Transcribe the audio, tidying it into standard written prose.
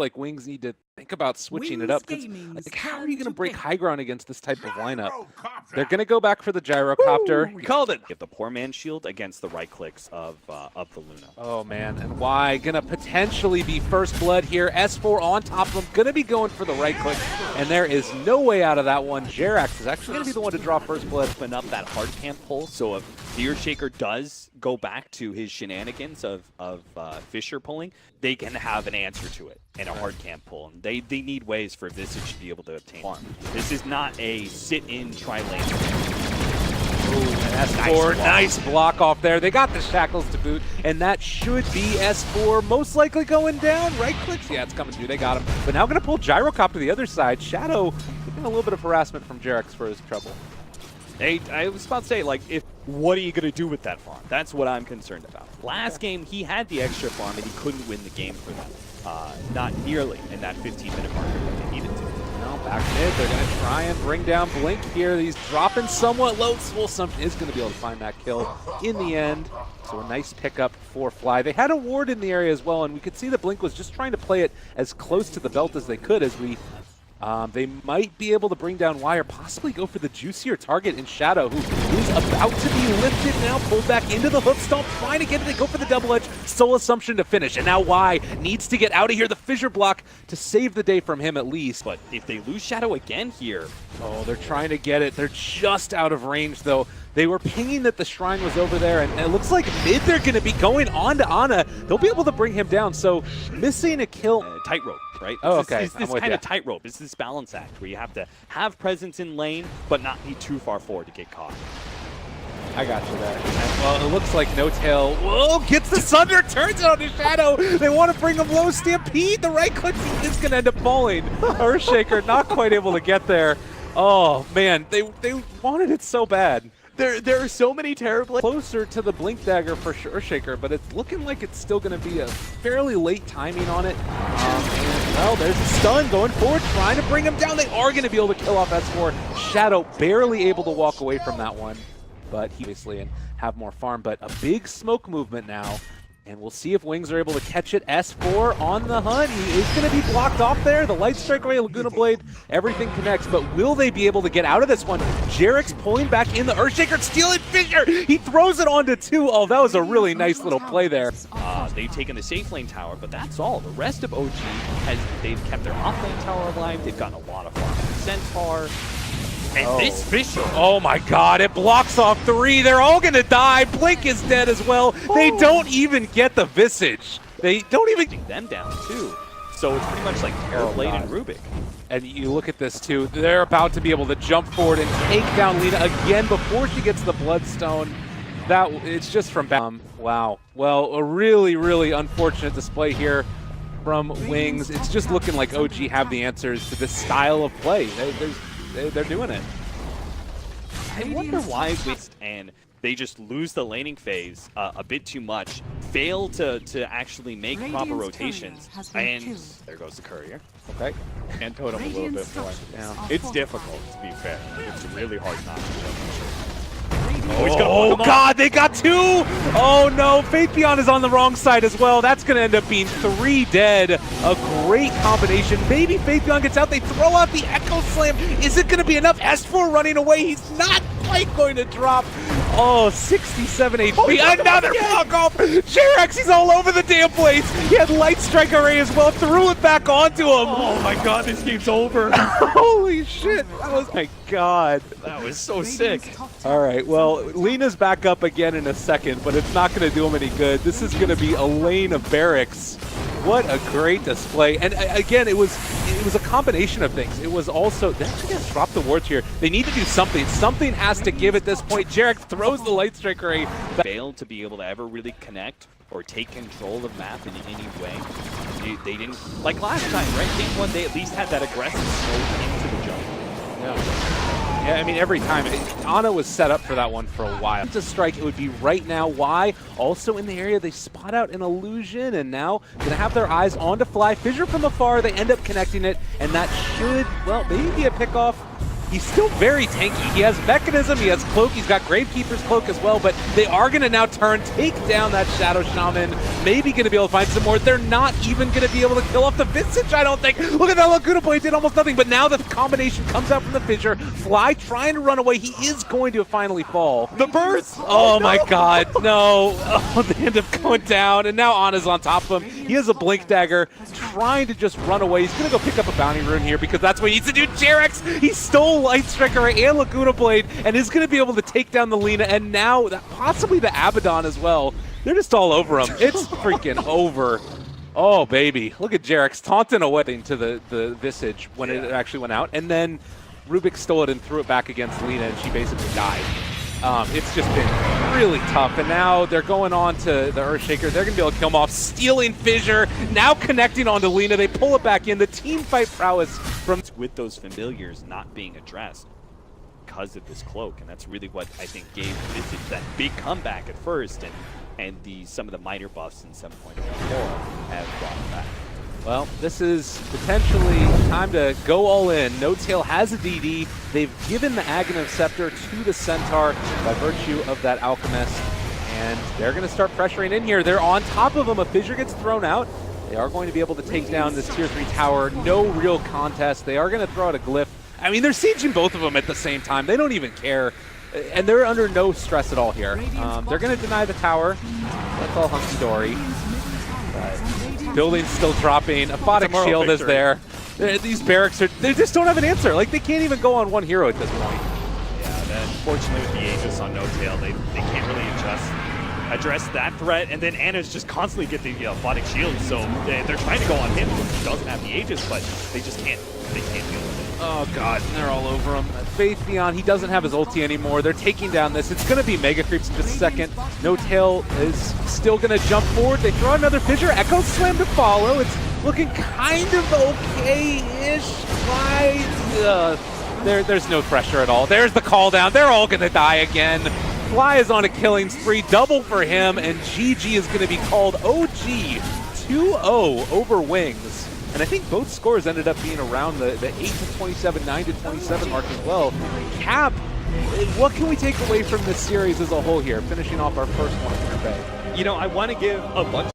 like Wings need to think about switching it up. Like, how are you going to break high ground against this type of lineup? They're going to go back for the gyrocopter. We called it. Get the poor man shield against the right clicks of the Luna. Oh man, and why? Gonna potentially be first blood here. S4 on top of him, gonna be going for the right click, and there is no way out of that one. Jerax is actually gonna be the one to draw first blood. Open up that hard camp pull, so if the Earthshaker does go back to his shenanigans of Fisher pulling, they can have an answer to it and a hard camp pull. And they need ways for Visage to be able to obtain farm. This is not a sit-in tri-lane. S4, nice block off there. They got the shackles to boot, and that should be S4 most likely going down. Right clicks, yeah, it's coming through. They got him. But now going to pull Gyrocop to the other side. Shadow getting a little bit of harassment from Jerax for his trouble. Hey, I was about to say, like, what are you going to do with that farm? That's what I'm concerned about. Last game, he had the extra farm, and he couldn't win the game for them. Not nearly in that 15-minute marker that they needed to. Now back mid, they're going to try and bring down Blink here. He's dropping somewhat low. Swolsum is going to be able to find that kill in the end. So a nice pickup for Fly. They had a ward in the area as well, and we could see that Blink was just trying to play it as close to the belt as they could as we... they might be able to bring down Wire, possibly go for the juicier target in Shadow, who is about to be lifted now, pulled back into the hook stomp, trying to get it. They go for the double edge, Soul Assumption to finish. And now Y needs to get out of here. The fissure block to save the day from him at least. But if they lose Shadow again here... Oh, they're trying to get it. They're just out of range, though. They were pinging that the shrine was over there, and it looks like mid they're going to be going on to Ana. They'll be able to bring him down. So missing a kill... tightrope, right? Oh, okay. It's this kind of tightrope. It's this balance act where you have to have presence in lane, but not be too far forward to get caught. I got you there. Well, it looks like No Tail. Whoa, gets the Sunder, turns it on his Shadow. They want to bring him low. Stampede, the right click is going to end up falling. Earthshaker not quite able to get there. Oh, man, they wanted it so bad. There are so many terrible... Closer to the Blink Dagger for Earthshaker, but it's looking like it's still going to be a fairly late timing on it. And, well, there's a stun going forward, trying to bring him down. They are going to be able to kill off S4. Shadow barely able to walk away from that one, but he obviously and have more farm. But a big smoke movement now. And we'll see if Wings are able to catch it. S4 on the hunt. He is going to be blocked off there. The Light Strike Ray, Laguna Blade, everything connects. But will they be able to get out of this one? Jerax pulling back in the Earthshaker, stealing Fisher. He throws it onto 2. Oh, that was a really nice little play there. They've taken the safe lane tower, but that's all. The rest of OG, they've kept their off lane tower alive. They've gotten a lot of farm from Centaur. And this Fisher. Oh my god, it blocks off 3. They're all gonna die. Blink is dead as well. They don't even get the Visage. They don't even... them down too. So it's pretty much like Blade and Rubik. And you look at this too. They're about to be able to jump forward and take down Lina again before she gets the Bloodstone. It's just from... wow. Well, a really, really unfortunate display here from Wings. It's just looking like OG have the answers to this style of play. They're doing it. I wonder why and they just lose the laning phase a bit too much, fail to actually make proper rotations, and there goes the courier. Okay. And totem a little bit more. Yeah. It's difficult, to be fair. It's really hard not to jump. Oh god, they got 2! Oh no, Faithbeyond is on the wrong side as well. That's going to end up being 3 dead. A great combination. Maybe Faithbeyond gets out. They throw out the Echo Slam. Is it going to be enough? S4 running away. He's not quite going to drop. Oh, 67 HP. Oh, another block off. Jerax, he's all over the damn place. He had Light Strike Array as well. Threw it back onto him. Oh my god, this game's over. Holy shit. That was my god. That was so sick. All right, well, Lina's back up again in a second, but it's not going to do him any good. This is going to be a lane of barracks. What a great display. And again, it was a combination of things. It was also, they actually got to drop the wards here. They need to do something. Something has to give at this point. Jerax throws the Light Strike Ray. Failed to be able to ever really connect or take control of the map in any way. They didn't, like last time, right? Game 1, they at least had that aggressive smoke into the jump. Yeah, I mean, every time. Ana was set up for that one for a while. To strike, it would be right now. Why? Also in the area, they spot out an illusion, and now going to have their eyes on to Fly. Fissure from afar, they end up connecting it, and that should, well, maybe be a pickoff. he's still very tanky. He has Mechanism, he has Cloak, he's got Gravekeeper's Cloak as well, but they are going to now take down that Shadow Shaman, maybe going to be able to find some more. They're not even going to be able to kill off the Visage, I don't think. Look at that, Laguna Blade did almost nothing, but now the combination comes out from the fissure. Fly trying to run away, he is going to finally fall. The burst! Oh my god, no. Oh, they end up going down, and now Anna's on top of him. He has a Blink Dagger, trying to just run away. He's going to go pick up a Bounty Rune here because that's what he needs to do. Jarex, he stole Light Striker and Laguna Blade and is going to be able to take down the Lina, and now possibly the Abaddon as well. They're just all over him. It's freaking over. Oh, baby. Look at Jarex taunting away to the Visage when it actually went out, and then Rubik stole it and threw it back against Lina, and she basically died. It's just been really tough, and now they're going on to the Earthshaker. They're going to be able to kill him off, stealing Fissure, now connecting onto Lina. They pull it back in. The team fight prowess from... With those familiars not being addressed because of this cloak, and that's really what I think gave Visage that big comeback at first, and some of the minor buffs in 7.4 have brought it back. Well, this is potentially time to go all in. No Tail has a DD. They've given the Aghanim Scepter to the Centaur by virtue of that Alchemist, and they're going to start pressuring in here. They're on top of them. A Fissure gets thrown out. They are going to be able to take down this Tier 3 tower. No real contest. They are going to throw out a Glyph. I mean, they're sieging both of them at the same time. They don't even care, and they're under no stress at all here. They're going to deny the tower. That's all hunky-dory. Building's still dropping. Aphotic Shield is there. These barracks they just don't have an answer. Like, they can't even go on one hero at this point. Yeah, then fortunately with the Aegis on No Tail, they can't really address that threat, and then Anna's just constantly get the Aphotic Shield, so they're trying to go on him because he doesn't have the Aegis, but they just can't deal with it. Oh god, they're all over him. Faith Beyond, he doesn't have his ulti anymore. They're taking down this. It's going to be Mega Creeps in just a second. No Tail is still going to jump forward. They throw another Fissure. Echo Slam to follow. It's looking kind of okay-ish. There's no pressure at all. There's the call down. They're all going to die again. Fly is on a killing spree. Double for him, and GG is going to be called OG 2-0 over Wings. And I think both scores ended up being around the 8-27, 9-27 mark as well. Cap, what can we take away from this series as a whole here, finishing off our first one here, Bay? You know, I want to give a bunch